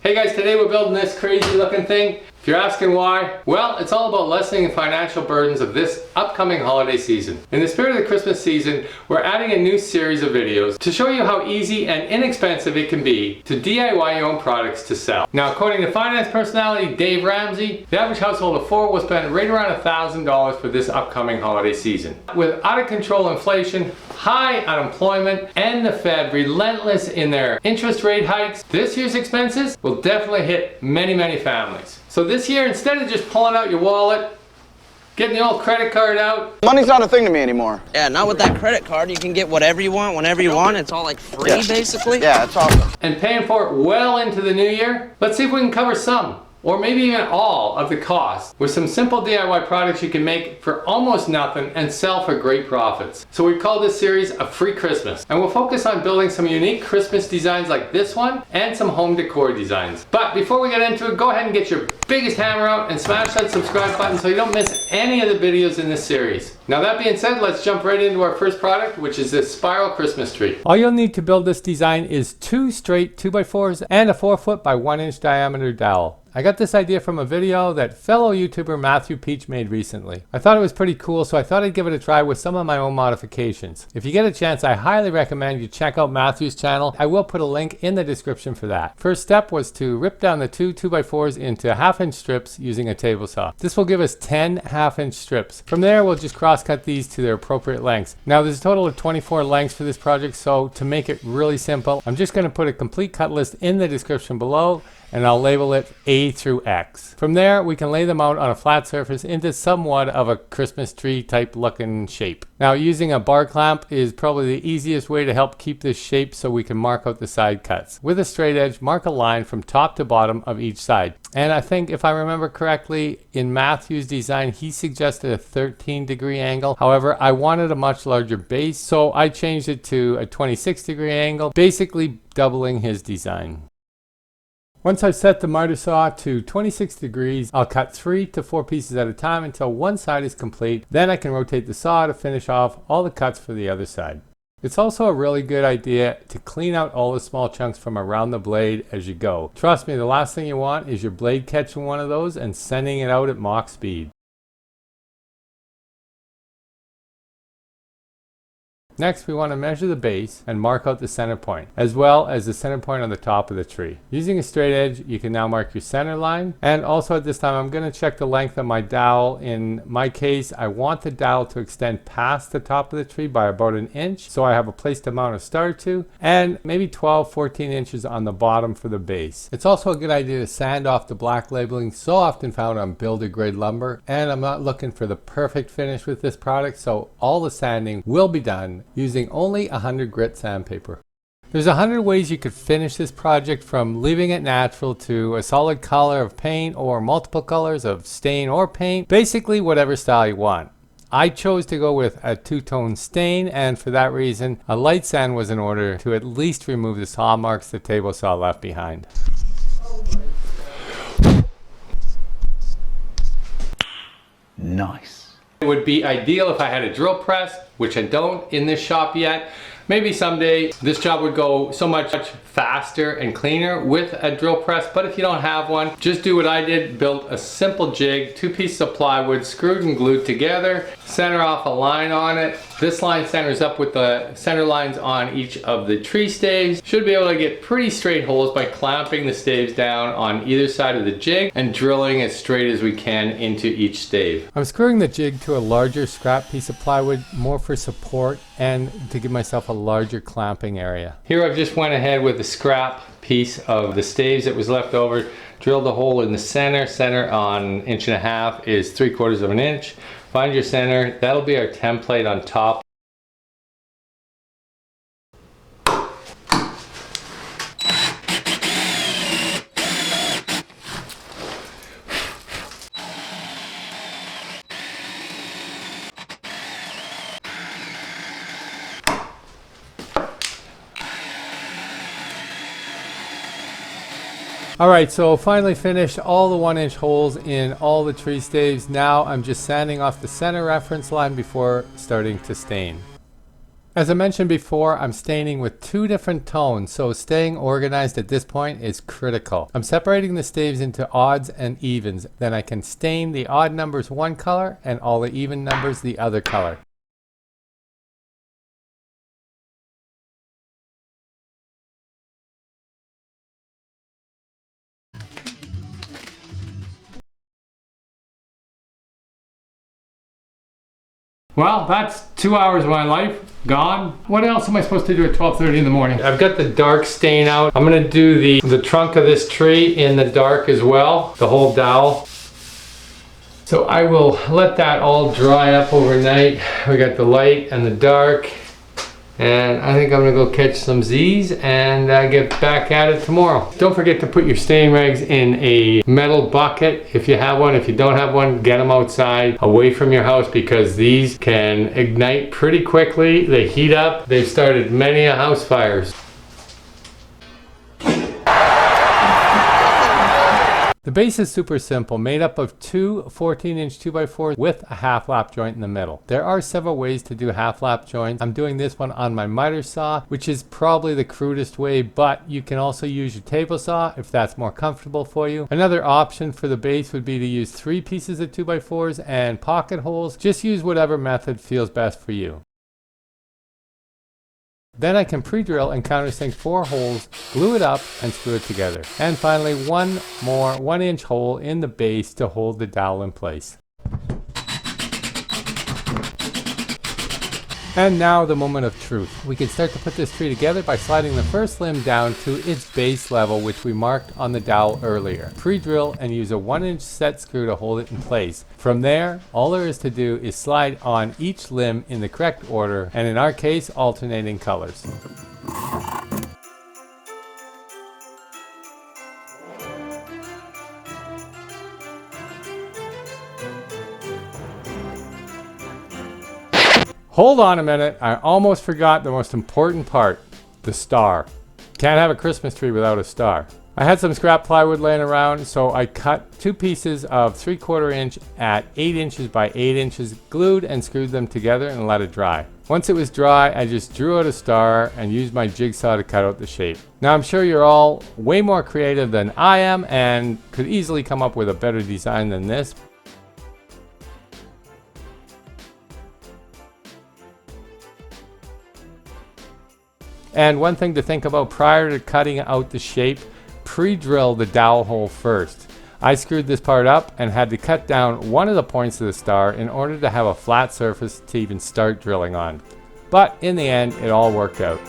Hey guys, today we're building this crazy looking thing. If you're asking why, well, it's all about lessening the financial burdens of this upcoming holiday season. In the spirit of the Christmas season, we're adding a new series of videos to show you how easy and inexpensive it can be to DIY your own products to sell. Now, according to finance personality Dave Ramsey, the average household of 4 will spend right around $1,000 for this upcoming holiday season. With out of control inflation, high unemployment, and the Fed relentless in their interest rate hikes, this year's expenses will definitely hit many families. So this year, instead of just pulling out your wallet, getting the old credit card out. Money's not a thing to me anymore. Yeah, not with that credit card. You can get whatever you want, whenever you want. It's all like free, basically. Yeah, it's awesome. And paying for it well into the new year. Let's see if we can cover some, or maybe even all of the costs with some simple DIY products you can make for almost nothing and sell for great profits. So we've called this series a free Christmas, and we'll focus on building some unique Christmas designs like this one and some home decor designs. But before we get into it, go ahead and get your biggest hammer out and smash that subscribe button so you don't miss any of the videos in this series. Now that being said, let's jump right into our first product, which is this spiral Christmas tree. All you'll need to build this design is 2 straight 2x4s and a 4-foot by 1-inch diameter dowel. I got this idea from a video that fellow YouTuber Matthew Peech made recently. I thought it was pretty cool, so I thought I'd give it a try with some of my own modifications. If you get a chance, I highly recommend you check out Matthew's channel. I will put a link in the description for that. First step was to rip down the 2 2x4s into 1/2-inch strips using a table saw. This will give us 10 1/2-inch strips. From there, we'll just cross cut these to their appropriate lengths. Now there's a total of 24 lengths for this project, so to make it really simple, I'm just going to put a complete cut list in the description below, and I'll label it A through X. From there, we can lay them out on a flat surface into somewhat of a Christmas tree type looking shape. Now, using a bar clamp is probably the easiest way to help keep this shape so we can mark out the side cuts. With a straight edge, mark a line from top to bottom of each side. And I think if I remember correctly, in Matthew's design, he suggested a 13-degree angle. However, I wanted a much larger base, so I changed it to a 26-degree angle, basically doubling his design. Once I've set the miter saw to 26 degrees, I'll cut 3 to 4 pieces at a time until one side is complete. Then I can rotate the saw to finish off all the cuts for the other side. It's also a really good idea to clean out all the small chunks from around the blade as you go. Trust me, the last thing you want is your blade catching one of those and sending it out at Mach speed. Next, we want to measure the base and mark out the center point, as well as the center point on the top of the tree. Using a straight edge, you can now mark your center line. And also at this time, I'm going to check the length of my dowel. In my case, I want the dowel to extend past the top of the tree by about 1 inch, so I have a place to mount a star to, and maybe 12-14 inches on the bottom for the base. It's also a good idea to sand off the black labeling so often found on builder grade lumber, and I'm not looking for the perfect finish with this product, so all the sanding will be done using only 100 grit sandpaper. There's 100 ways you could finish this project, from leaving it natural to a solid color of paint or multiple colors of stain or paint, basically whatever style you want. I chose to go with a 2-tone stain, and for that reason a light sand was in order to at least remove the saw marks the table saw left behind. Nice. It would be ideal if I had a drill press, which I don't in this shop yet. Maybe someday this job would go so much faster and cleaner with a drill press, but if you don't have one, just do what I did. Build a simple jig, 2 pieces of plywood screwed and glued together, center off a line on it. This line centers up with the center lines on each of the tree staves. Should be able to get pretty straight holes by clamping the staves down on either side of the jig and drilling as straight as we can into each stave. I'm screwing the jig to a larger scrap piece of plywood, more for support and to give myself a larger clamping area. Here I've just went ahead with the scrap piece of the staves that was left over, drilled a hole in the center on 1.5 inches is 3/4 of an inch. Find your center, that'll be our template on top. Alright, so finally finished all the 1-inch holes in all the tree staves. Now I'm just sanding off the center reference line before starting to stain. As I mentioned before, I'm staining with 2 different tones, so staying organized at this point is critical. I'm separating the staves into odds and evens, then I can stain the odd numbers one color and all the even numbers the other color. Well, that's 2 hours of my life gone. What else am I supposed to do at 12:30 in the morning? I've got the dark stain out. I'm gonna do the trunk of this tree in the dark as well, the whole dowel. So I will let that all dry up overnight. We got the light and the dark. And I think I'm gonna go catch some Z's and get back at it tomorrow. Don't forget to put your stain rags in a metal bucket if you have one. If you don't have one, get them outside away from your house because these can ignite pretty quickly. They heat up. They've started many a house fires. The base is super simple, made up of 2 14-inch 2x4s with a half lap joint in the middle. There are several ways to do half lap joints. I'm doing this one on my miter saw, which is probably the crudest way, but you can also use your table saw if that's more comfortable for you. Another option for the base would be to use 3 pieces of 2x4s and pocket holes. Just use whatever method feels best for you. Then I can pre-drill and countersink 4 holes, glue it up, and screw it together. And finally, one more 1-inch hole in the base to hold the dowel in place. And now the moment of truth. We can start to put this tree together by sliding the first limb down to its base level, which we marked on the dowel earlier. Pre-drill and use a 1-inch set screw to hold it in place. From there, all there is to do is slide on each limb in the correct order, and in our case, alternating colors. Hold on a minute, I almost forgot the most important part, the star. Can't have a Christmas tree without a star. I had some scrap plywood laying around, so I cut 2 pieces of 3/4 inch at 8 inches by 8 inches, glued and screwed them together and let it dry. Once it was dry, I just drew out a star and used my jigsaw to cut out the shape. Now I'm sure you're all way more creative than I am and could easily come up with a better design than this. And one thing to think about prior to cutting out the shape, pre-drill the dowel hole first. I screwed this part up and had to cut down one of the points of the star in order to have a flat surface to even start drilling on. But in the end, it all worked out.